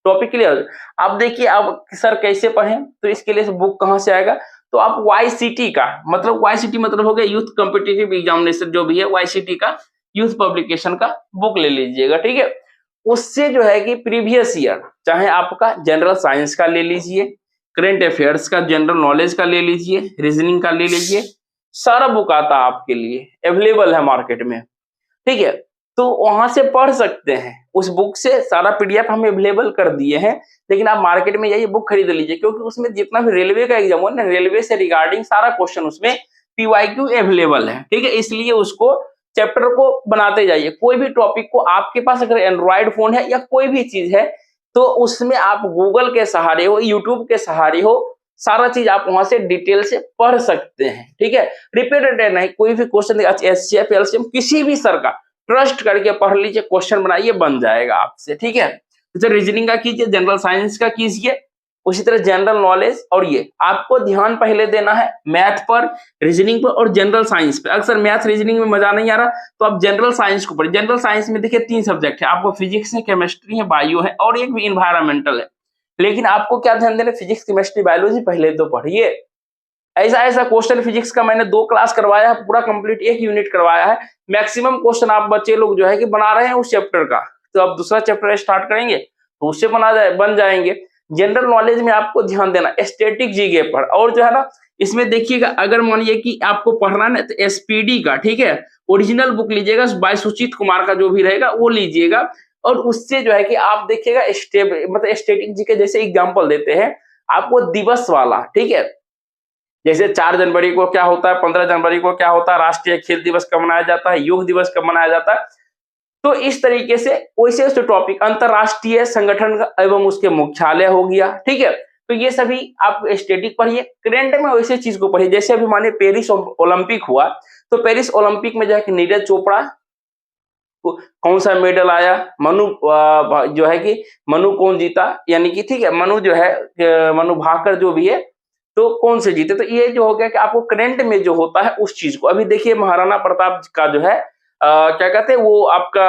Topic clear. अब देखिए अब सर कैसे पढ़ें, तो इसके लिए बुक कहाँ से आएगा, तो आप YCT का मतलब YCT मतलब हो गया यूथ कॉम्पिटिटिव एग्जामिनेशन, जो भी है YCT का यूथ पब्लिकेशन का बुक ले लीजिएगा, ठीक है। उससे जो है कि प्रीवियस ईयर चाहे आपका जनरल साइंस का ले लीजिए, करंट अफेयर्स का, जनरल नॉलेज का ले लीजिए, रीजनिंग का ले लीजिए, सारा बुक आता है आपके लिए, अवेलेबल है मार्केट में, ठीक है। तो वहां से पढ़ सकते हैं, उस बुक से सारा PDF हम अवेलेबल कर दिए हैं। लेकिन आप मार्केट में जाइए बुक खरीद लीजिए, क्योंकि उसमें जितना भी रेलवे का एग्जाम हो ना, रेलवे से रिगार्डिंग सारा क्वेश्चन उसमें PYQ अवेलेबल है, ठीक है। इसलिए उसको चैप्टर को बनाते जाइए। कोई भी टॉपिक को आपके पास अगर एंड्रॉइड फोन है या कोई भी चीज है, तो उसमें आप गूगल के सहारे हो, यूट्यूब के सहारे हो, सारा चीज आप वहां से डिटेल से पढ़ सकते हैं, ठीक है। रिपीटेड नहीं, कोई भी क्वेश्चन SCF LCM किसी भी सर का ट्रस्ट करके पढ़ लीजिए, क्वेश्चन बनाइए, बन जाएगा आपसे, ठीक है। तो रीजनिंग का कीजिए, जनरल साइंस का कीजिए, उसी तरह जनरल नॉलेज। और ये आपको ध्यान पहले देना है मैथ पर, रीजनिंग पर और जनरल साइंस पर। अक्सर मैथ रीजनिंग में मजा नहीं आ रहा, तो आप जनरल साइंस को पढ़िए। जनरल साइंस में देखिए 3 सब्जेक्ट है आपको, फिजिक्स है, केमिस्ट्री है, बायो है, और एक भी इन्वायरमेंटल है। लेकिन आपको क्या ध्यान देना, फिजिक्स केमिस्ट्री बायोलॉजी पहले तो पढ़िए। ऐसा ऐसा क्वेश्चन फिजिक्स का मैंने 2 क्लास करवाया है, पूरा कंप्लीट 1 यूनिट करवाया है। मैक्सिमम क्वेश्चन आप बच्चे लोग जो है कि बना रहे हैं उस चैप्टर का, तो अब दूसरा चैप्टर स्टार्ट करेंगे तो उससे बन जाएंगे। जनरल नॉलेज में आपको ध्यान देना स्टैटिक जीके पर, और जो है ना इसमें देखिएगा, अगर मानिए कि आपको पढ़ना है तो SPD का, ठीक है, ओरिजिनल बुक लीजिएगा, बाय सुचित कुमार का जो भी रहेगा वो लीजिएगा। और उससे जो है कि आप देखिएगा मतलब स्टैटिक जीके जैसे एग्जाम्पल देते हैं आपको दिवस वाला, ठीक है। जैसे 4 जनवरी को क्या होता है, 15 जनवरी को क्या होता है, राष्ट्रीय खेल दिवस कब मनाया जाता है, योग दिवस कब मनाया जाता है। तो इस तरीके से वैसे उस टॉपिक अंतरराष्ट्रीय संगठन का एवं उसके मुख्यालय हो गया, ठीक है। तो ये सभी आप स्टैटिक पढ़िए। करंट में वैसे चीज को पढ़िए, जैसे अभी मानिए पेरिस ओलंपिक हुआ, तो पेरिस ओलंपिक में जो है कि नीरज चोपड़ा कौन सा मेडल आया, मनु जो है कि मनु कौन जीता, यानी कि ठीक है मनु जो है मनु भाकर जो भी है, तो कौन से जीते। तो ये जो हो गया कि आपको करंट में जो होता है उस चीज को। अभी देखिए महाराणा प्रताप का जो है क्या कहते हैं वो आपका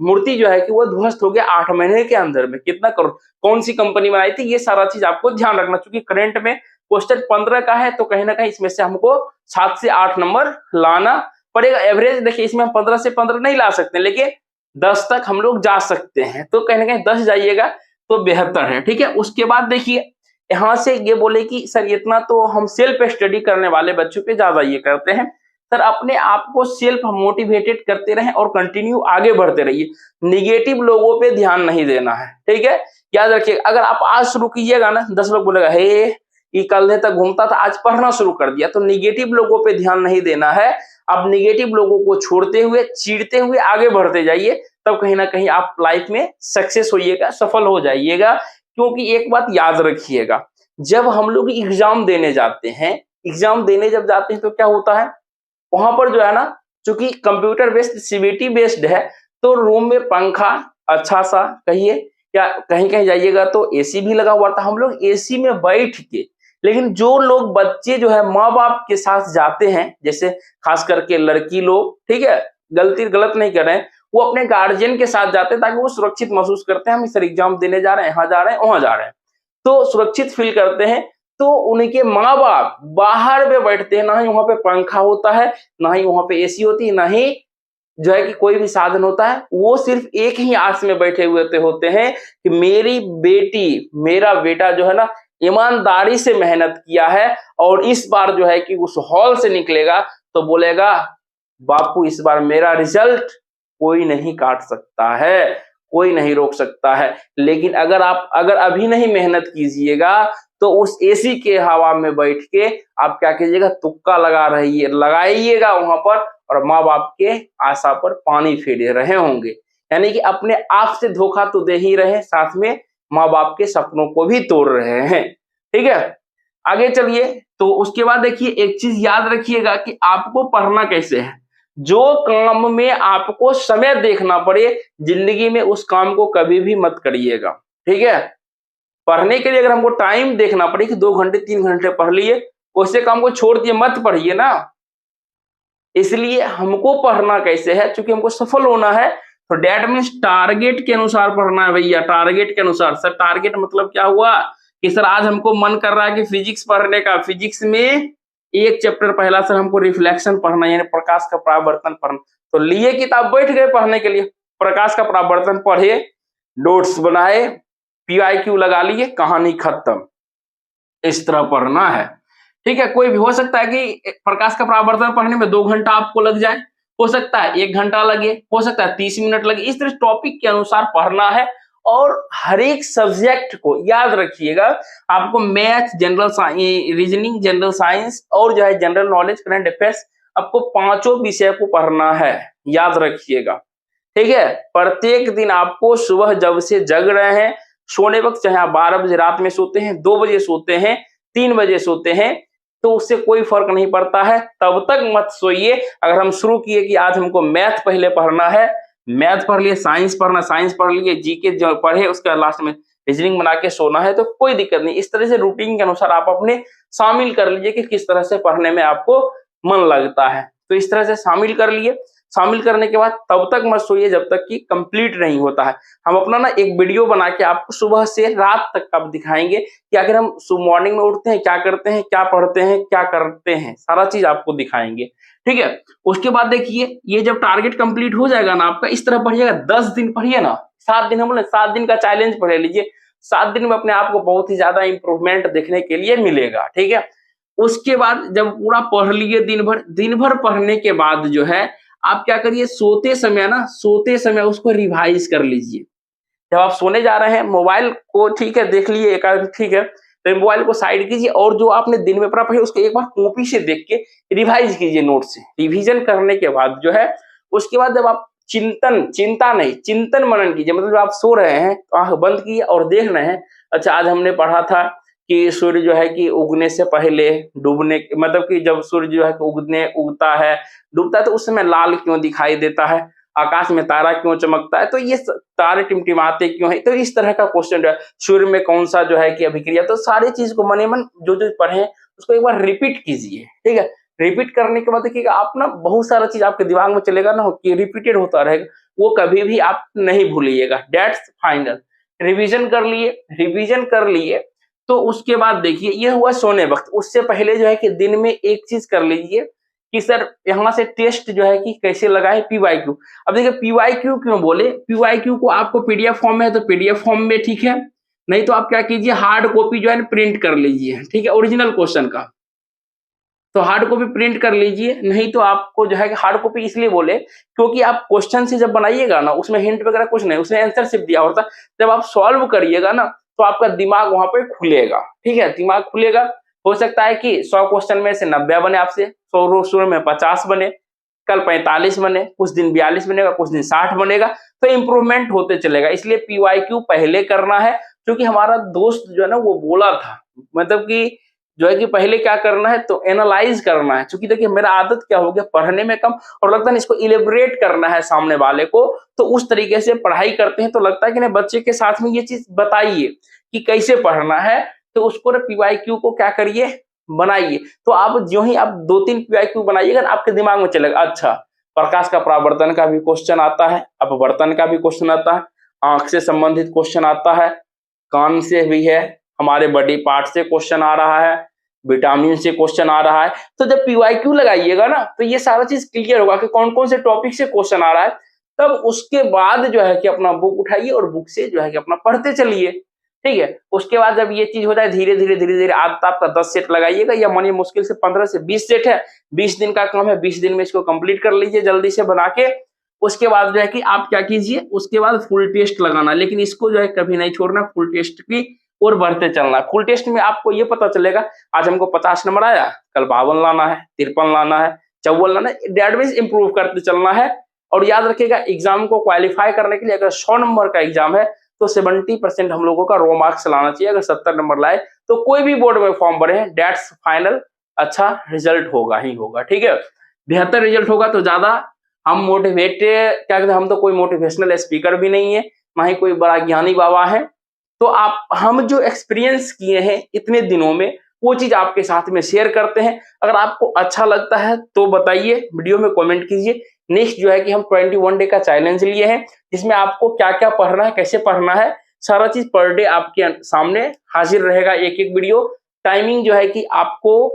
मूर्ति जो है कि वो ध्वस्त हो गया 8 महीने के अंदर में, कितना करोड़, कौन सी कंपनी बनाई थी, ये सारा चीज आपको ध्यान रखना। क्योंकि करंट में क्वेश्चन 15 का है, तो कहीं ना कहीं इसमें से हमको 7 से 8 नंबर लाना पड़ेगा। एवरेज देखिए इसमें हम 15 से 15 नहीं ला सकते, लेकिन 10 तक हम लोग जा सकते हैं। तो कहीं ना कहीं 10 जाइएगा तो बेहतर है, ठीक है। उसके बाद देखिए यहाँ से ये बोले कि सर इतना तो हम सेल्फ स्टडी करने वाले बच्चों पे ज्यादा ये करते हैं। सर अपने आप को सेल्फ मोटिवेटेड करते रहें और कंटिन्यू आगे बढ़ते रहिए। निगेटिव लोगों पे ध्यान नहीं देना है, ठीक है। याद रखिए अगर आप आज शुरू कीजिएगा ना, 10 लोग बोलेगा हे ये कल तक घूमता था आज पढ़ना शुरू कर दिया, तो निगेटिव लोगों पे ध्यान नहीं देना है। आप निगेटिव लोगों को छोड़ते हुए, चीरते हुए आगे बढ़ते जाइए, तब कहीं ना कहीं आप लाइफ में सक्सेस होइएगा, सफल हो जाइएगा। क्योंकि एक बात याद रखिएगा, जब हम लोग एग्जाम देने जाते हैं, एग्जाम देने जब जाते हैं तो क्या होता है वहां पर जो है ना, चूंकि कंप्यूटर बेस्ड CBT बेस्ड है, तो रूम में पंखा अच्छा सा कहिए, या कहीं कहीं जाइएगा तो AC भी लगा हुआ था, हम लोग AC में बैठ के। लेकिन जो लोग बच्चे जो है माँ बाप के साथ जाते हैं, जैसे खास करके लड़की लोग, ठीक है, गलत नहीं कर रहे हैं, वो अपने गार्जियन के साथ जाते हैं ताकि वो सुरक्षित महसूस करते हैं हम सर एग्जाम देने जा रहे हैं, यहाँ जा रहे हैं, वहां जा रहे हैं, तो सुरक्षित फील करते हैं। तो उनके माँ बाप बाहर में बैठते हैं, ना ही वहां पे पंखा होता है, ना ही वहां पे AC होती है, ना ही जो है कि कोई भी साधन होता है। वो सिर्फ एक ही आस में बैठे हुए होते हैं कि मेरी बेटी, मेरा बेटा जो है ना ईमानदारी से मेहनत किया है, और इस बार जो है कि उस हॉल से निकलेगा तो बोलेगा बापू इस बार मेरा रिजल्ट कोई नहीं काट सकता है, कोई नहीं रोक सकता है। लेकिन अगर अभी नहीं मेहनत कीजिएगा तो उस AC के हवा में बैठ के आप क्या कीजिएगा, तुक्का लगाइएगा वहां पर, और माँ बाप के आशा पर पानी फेर रहे होंगे। यानी कि अपने आप से धोखा तो दे ही रहे, साथ में माँ बाप के सपनों को भी तोड़ रहे हैं, ठीक है। आगे चलिए, तो उसके बाद देखिए एक चीज याद रखिएगा कि आपको पढ़ना कैसे है। जो काम में आपको समय देखना पड़े जिंदगी में, उस काम को कभी भी मत करिएगा, ठीक है। पढ़ने के लिए अगर हमको टाइम देखना पड़े कि 2 घंटे 3 घंटे पढ़ लिए, वैसे काम को छोड़ दिए मत पढ़िए ना। इसलिए हमको पढ़ना कैसे है, क्योंकि हमको सफल होना है, तो डेट मीन्स टारगेट के अनुसार पढ़ना है भैया, टारगेट के अनुसार। सर टारगेट मतलब क्या हुआ कि सर आज हमको मन कर रहा है कि फिजिक्स पढ़ने का, फिजिक्स में एक चैप्टर पहला सर हमको रिफ्लेक्शन पढ़ना यानी प्रकाश का परावर्तन पढ़ना, तो लिए किताब बैठ गए पढ़ने के लिए, प्रकाश का परावर्तन पढ़े, नोट्स बनाए, पीआईक्यू लगा लिए, कहानी खत्म। इस तरह पढ़ना है, ठीक है। कोई भी हो सकता है कि प्रकाश का परावर्तन पढ़ने में 2 घंटा आपको लग जाए, हो सकता है 1 घंटा लगे, हो सकता है 30 मिनट लगे, इस तरह टॉपिक के अनुसार पढ़ना है। और हर एक सब्जेक्ट को याद रखिएगा, आपको math, general science, reasoning, general science और जो है जनरल नॉलेज, करंट अफेयर्स, आपको पांचों विषय को पढ़ना है, याद रखिएगा, ठीक है। प्रत्येक दिन आपको सुबह जब से जग रहे हैं, सोने वक्त चाहे आप 12 बजे रात में सोते हैं, 2 बजे सोते हैं, 3 बजे सोते हैं, तो उससे कोई फर्क नहीं पड़ता है, तब तक मत सोइए। अगर हम शुरू किए कि आज हमको मैथ पहले पढ़ना है, मैथ पढ़ लिए, साइंस पढ़ना, साइंस पढ़ लिए, जीके जो पढ़े उसके लास्ट में रीजनिंग बना के सोना है, तो कोई दिक्कत नहीं। इस तरह से रूटीन के अनुसार आप अपने शामिल कर लीजिए कि किस तरह से पढ़ने में आपको मन लगता है, तो इस तरह से शामिल कर लिए। शामिल करने के बाद तब तक मत सोइए जब तक कि कंप्लीट नहीं होता है। हम अपना ना एक वीडियो बना के आपको सुबह से रात तक आप दिखाएंगे कि अगर हम मॉर्निंग में उठते हैं क्या करते हैं, क्या पढ़ते हैं, क्या करते हैं, सारा चीज आपको दिखाएंगे, ठीक है। उसके बाद देखिए, ये जब टारगेट कंप्लीट हो जाएगा ना आपका, इस तरह पढ़िएगा, 10 दिन पढ़िए ना, 7 दिन, हम बोले 7 दिन का चैलेंज पढ़ लीजिए, 7 दिन में अपने आप को बहुत ही ज्यादा इंप्रूवमेंट देखने के लिए मिलेगा, ठीक है। उसके बाद जब पूरा पढ़ लिए दिन भर पढ़ने के बाद जो है आप क्या करिए, सोते समय ना, सोते समय उसको रिवाइज कर लीजिए। जब आप सोने जा रहे हैं, मोबाइल को ठीक है देख लिए एक आध, ठीक है, तो मोबाइल को साइड कीजिए और जो आपने दिन में पढ़ा है उसको एक बार कॉपी से देख के रिवाइज कीजिए, नोट से रिवीजन करने के बाद जो है, उसके बाद जब आप चिंतन मनन कीजिए, मतलब जब आप सो रहे हैं तो आंख बंद कीजिए और देख रहे हैं, अच्छा आज हमने पढ़ा था कि सूर्य जो है कि उगने से पहले डूबने, मतलब कि जब सूर्य जो है कि उगता है, डूबता है, तो उस समय लाल क्यों दिखाई देता है, आकाश में तारा क्यों चमकता है, तो ये तारे टिमटिमाते क्यों है, तो इस तरह का क्वेश्चन जो है, सूर्य में कौन सा जो है कि अभिक्रिया, तो सारी चीज को मन ही मन जो जो पढ़े उसको एक बार रिपीट कीजिए, ठीक है। रिपीट करने के बाद देखिएगा आप ना, बहुत सारा चीज आपके दिमाग में चलेगा ना कि रिपीटेड होता रहेगा, वो कभी भी आप नहीं भूलिएगा, डेट्स फाइनल। रिवीजन कर लिए, तो उसके बाद देखिए ये हुआ सोने वक्त, उससे पहले जो है कि दिन में एक चीज कर लीजिए कि सर यहाँ से टेस्ट जो है कि कैसे लगाए, पीवाईक्यू। अब देखिए पीवाईक्यू क्यों बोले, पीवाईक्यू को आपको पीडीएफ फॉर्म में है तो पीडीएफ फॉर्म में, ठीक है, नहीं तो आप क्या कीजिए, हार्ड कॉपी जो है प्रिंट कर लीजिए, ठीक है, ओरिजिनल क्वेश्चन का, तो हार्ड कॉपी प्रिंट कर लीजिए। नहीं तो आपको जो है कि हार्ड कॉपी इसलिए बोले क्योंकि आप क्वेश्चन से जब बनाइएगा ना, उसमें हिंट वगैरह कुछ नहीं, उसमें आंसर सिर्फ दिया होता है, जब आप सॉल्व करिएगा ना तो आपका दिमाग वहां पे खुलेगा, ठीक है, दिमाग खुलेगा। हो सकता है कि 100 क्वेश्चन में से 90 बने आपसे, 100 शुरू में 50 बने, कल 45 बने, कुछ दिन 42 बनेगा, कुछ दिन 60 बनेगा, तो इंप्रूवमेंट होते चलेगा। इसलिए पीवाईक्यू पहले करना है, क्योंकि हमारा दोस्त जो है ना वो बोला था, मतलब कि जो है कि पहले क्या करना है, तो एनालाइज करना है। क्योंकि देखिए मेरा आदत क्या हो गया, पढ़ने में कम और लगता है इसको इलेबरेट करना है सामने वाले को, तो उस तरीके से पढ़ाई करते हैं, तो लगता है कि नहीं बच्चे के साथ में ये चीज बताइए कि कैसे पढ़ना है, तो उसको ना पीवाईक्यू को क्या करिए, बनाइए। तो आप जो ही आप 2-3 पीवाईक्यू बनाइएगा ना, आपके दिमाग में चलेगा, अच्छा प्रकाश का परावर्तन का भी क्वेश्चन आता है, अपवर्तन का भी क्वेश्चन आता है, आंख से संबंधित क्वेश्चन आता है, कान से भी है, हमारे बॉडी पार्ट से क्वेश्चन आ रहा है, विटामिन से क्वेश्चन आ रहा है। तो जब पीवाईक्यू लगाइएगा ना, तो ये सारा चीज क्लियर होगा कि कौन कौन से टॉपिक से क्वेश्चन आ रहा है। तब उसके बाद जो है कि अपना बुक उठाइए और बुक से जो है कि अपना पढ़ते चलिए, ठीक है। उसके बाद जब ये चीज हो जाए, धीरे धीरे आदत आपका 10 सेट लगाइएगा, या मानिए मुश्किल से 15 से 20 सेट है, 20 दिन का काम है, 20 दिन में इसको कंप्लीट कर लीजिए जल्दी से बना के। उसके बाद जो है कि आप क्या कीजिए, उसके बाद फुल टेस्ट लगाना, लेकिन इसको जो है कभी नहीं छोड़ना, फुल टेस्ट की और बढ़ते चलना है। फुल टेस्ट में आपको ये पता चलेगा, आज हमको 50 नंबर आया, कल 52 लाना है, 53 लाना है, 54 लाना है, डेट इंप्रूव करते चलना है। और याद रखिएगा, एग्जाम को क्वालिफाई करने के लिए अगर 100 नंबर का एग्जाम है तो 70% हम लोगों का रो मार्क्स लाना चाहिए। अगर 70 नंबर लाए तो कोई भी बोर्ड में फॉर्म भरे हैं, डेट्स फाइनल, अच्छा रिजल्ट होगा ही होगा, ठीक है। बेहतर रिजल्ट होगा तो ज्यादा हम मोटिवेट, क्या कहते हैं, हम तो कोई मोटिवेशनल स्पीकर भी नहीं है, ना ही कोई बड़ा ज्ञानी बाबा है, तो आप, हम जो एक्सपीरियंस किए हैं इतने दिनों में वो चीज आपके साथ में शेयर करते हैं। अगर आपको अच्छा लगता है तो बताइए, वीडियो में कमेंट कीजिए, नेक्स्ट जो है कि हम 21 डे का चैलेंज लिए हैं, जिसमें आपको क्या क्या पढ़ना है, कैसे पढ़ना है, सारा चीज पर डे आपके सामने हाजिर रहेगा, एक एक वीडियो। टाइमिंग जो है कि आपको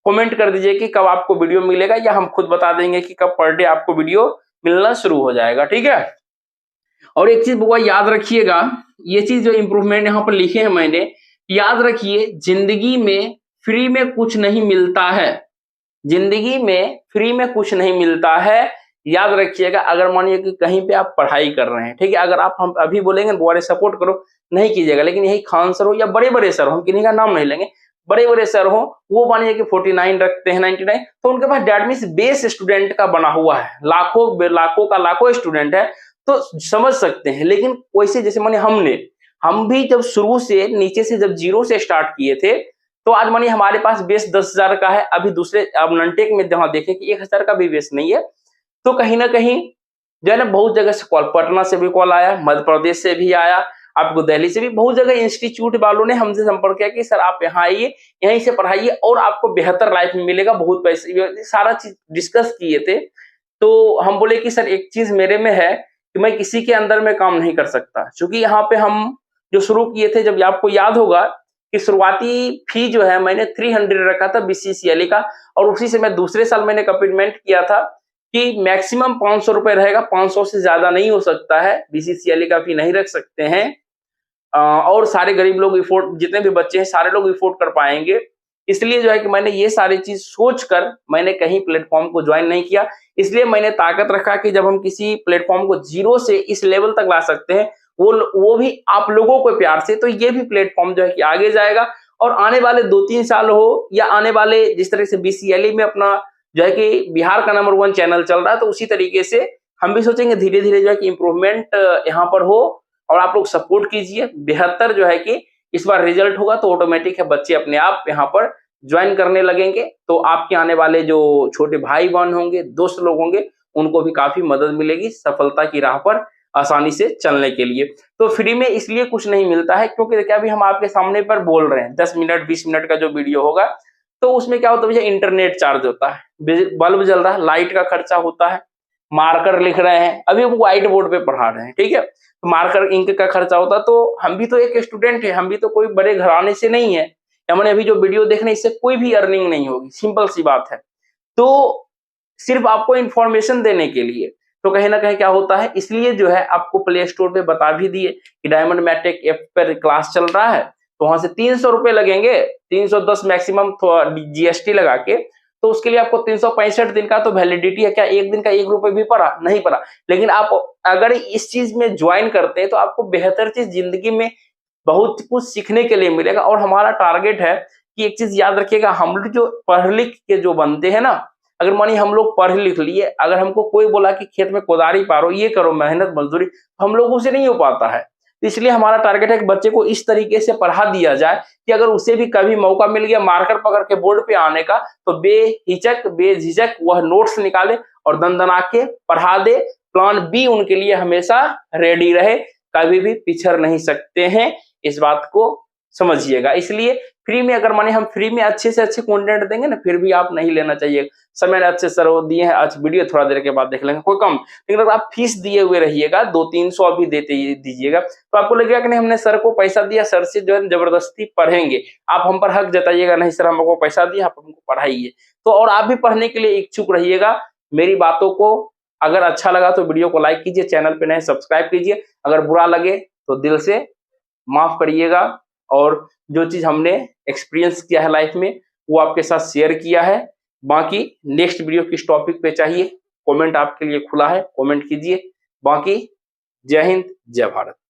कमेंट कर दीजिए कि कब आपको वीडियो मिलेगा, या हम खुद बता देंगे कि कब पर डे आपको वीडियो मिलना शुरू हो जाएगा, ठीक है। और एक चीज बुआ याद रखिएगा, ये चीज जो इंप्रूवमेंट यहाँ पर लिखे हैं मैंने, याद रखिए, जिंदगी में फ्री में कुछ नहीं मिलता है, जिंदगी में फ्री में कुछ नहीं मिलता है। याद रखिएगा, अगर मानिए कि कहीं पे आप पढ़ाई कर रहे हैं, ठीक है, अगर आप हम अभी बोलेंगे बुआ सपोर्ट करो, नहीं कीजिएगा, लेकिन यही खान सर हो या बड़े बड़े सर हो, हम किन्हीं का नाम नहीं लेंगे, बड़े बड़े सर हो, वो मानिए कि 49 रखते हैं, 99, तो उनके पास दैट मींस बेस स्टूडेंट का बना हुआ है, लाखों लाखों का लाखों स्टूडेंट है, तो समझ सकते हैं। लेकिन वैसे जैसे मानिए हम भी जब शुरू से नीचे से जब जीरो से स्टार्ट किए थे, तो आज मानिए हमारे पास बेस 10,000 का है, अभी दूसरे अब ननटेक में जहां देखें कि 1,000 का भी बेस नहीं है। तो कहीं ना कहीं जो है ना, बहुत जगह से कॉल, पटना से भी कॉल आया, मध्य प्रदेश से भी आया, आपको दिल्ली से भी, बहुत जगह इंस्टीट्यूट वालों ने हमसे संपर्क किया कि सर आप यहाँ आइए, यहीं से पढ़ाइए और आपको बेहतर लाइफ में मिलेगा, बहुत पैसे, सारा चीज डिस्कस किए थे। तो हम बोले कि सर एक चीज मेरे में है कि मैं किसी के अंदर में काम नहीं कर सकता, क्योंकि यहाँ पे हम जो शुरू किए थे, जब आपको याद होगा कि शुरुआती फी जो है मैंने 300 रखा था बीसीसीएल का, और उसी से मैं दूसरे साल मैंने कमिटमेंट किया था कि मैक्सिमम 500 रुपए रहेगा, 500 से ज्यादा नहीं हो सकता है, बीसीसीएल का फी नहीं रख सकते हैं। और सारे गरीब लोग इफोर्ड, जितने भी बच्चे हैं सारे लोग इफोर्ड कर पाएंगे। इसलिए जो है कि मैंने ये सारी चीज सोचकर मैंने कहीं प्लेटफॉर्म को ज्वाइन नहीं किया। इसलिए मैंने ताकत रखा कि जब हम किसी प्लेटफॉर्म को जीरो से इस लेवल तक ला सकते हैं, वो भी आप लोगों को प्यार से, तो ये भी प्लेटफॉर्म जो है कि आगे जाएगा। और आने वाले 2-3 साल हो या आने वाले, जिस तरह से बीसीएलई में अपना जो है कि बिहार का नंबर 1 चैनल चल रहा है, तो उसी तरीके से हम भी सोचेंगे धीरे धीरे जो है कि इम्प्रूवमेंट यहाँ पर हो, और आप लोग सपोर्ट कीजिए। बेहतर जो है कि इस बार रिजल्ट होगा तो ऑटोमेटिक है, बच्चे अपने आप यहाँ पर ज्वाइन करने लगेंगे, तो आपके आने वाले जो छोटे भाई बहन होंगे, दोस्त लोग होंगे, उनको भी काफी मदद मिलेगी सफलता की राह पर आसानी से चलने के लिए। तो फ्री में इसलिए कुछ नहीं मिलता है क्योंकि क्या, अभी हम आपके सामने पर बोल रहे हैं, 10 मिनट 20 मिनट का जो वीडियो होगा, तो उसमें क्या होता है भैया, इंटरनेट चार्ज होता है, बल्ब जल रहा है, लाइट का खर्चा होता है, मार्कर लिख रहे हैं, अभी हम व्हाइट बोर्ड पे पढ़ा रहे हैं, ठीक है, तो मार्कर इंक का खर्चा होता है। तो हम भी तो एक स्टूडेंट है, हम भी तो कोई बड़े घराने से नहीं है, हमने अभी जो वीडियो देखने, इससे कोई भी अर्निंग नहीं होगी, सिंपल सी बात है। तो सिर्फ आपको इंफॉर्मेशन देने के लिए, तो कहीं ना कहीं क्या होता है, इसलिए जो है आपको प्ले स्टोर पे बता भी दिए कि डायमंड मैट्रिक ऐप पर क्लास चल रहा है, तो वहां से 300 रुपए लगेंगे, 310 मैक्सिमम जीएसटी लगा के, तो उसके लिए आपको 365 दिन का तो वैलिडिटी है, क्या एक दिन का 1 रुपए भी पड़ा नहीं पड़ा। लेकिन आप अगर इस चीज में ज्वाइन करते हैं तो आपको बेहतर चीज जिंदगी में बहुत कुछ सीखने के लिए मिलेगा। और हमारा टारगेट है कि एक चीज याद रखिएगा, हम लोग जो पढ़ लिख के जो बनते हैं ना, अगर मानिए हम लोग पढ़ लिख लिए, अगर हमको कोई बोला कि खेत में कोदारी पारो, ये करो, मेहनत मजदूरी, तो हम लोगों से नहीं हो पाता है। इसलिए हमारा टारगेट है कि बच्चे को इस तरीके से पढ़ा दिया जाए कि अगर उसे भी कभी मौका मिल गया मार्कर पकड़ के बोर्ड पे आने का, तो बेझिझक वह नोट्स निकाले और दनदना के पढ़ा दे। प्लान बी उनके लिए हमेशा रेडी रहे, कभी भी पिछड़ नहीं सकते हैं, इस बात को समझिएगा। इसलिए फ्री में, अगर माने हम फ्री में अच्छे से अच्छे कंटेंट देंगे ना, फिर भी आप नहीं लेना चाहिए। समय अच्छे सर वो दिए हैं, आज वीडियो थोड़ा देर के बाद देख लेंगे, कोई कम। लेकिन अगर आप फीस दिए हुए रहिएगा, 200-300 अभी देते दीजिएगा, तो आपको लगेगा कि नहीं, हमने सर को पैसा दिया, सर से जो है जबरदस्ती पढ़ेंगे। आप हम पर हक जताइएगा, नहीं सर हमको पैसा दिया, आप हमको पढ़ाइए। तो और आप भी पढ़ने के लिए इच्छुक रहिएगा। मेरी बातों को अगर अच्छा लगा तो वीडियो को लाइक कीजिए, चैनल पे नए सब्सक्राइब कीजिए, अगर बुरा लगे तो दिल से माफ करिएगा। और जो चीज हमने एक्सपीरियंस किया है लाइफ में, वो आपके साथ शेयर किया है। बाकी नेक्स्ट वीडियो किस टॉपिक पे चाहिए, कमेंट आपके लिए खुला है, कमेंट कीजिए। बाकी जय हिंद, जय भारत।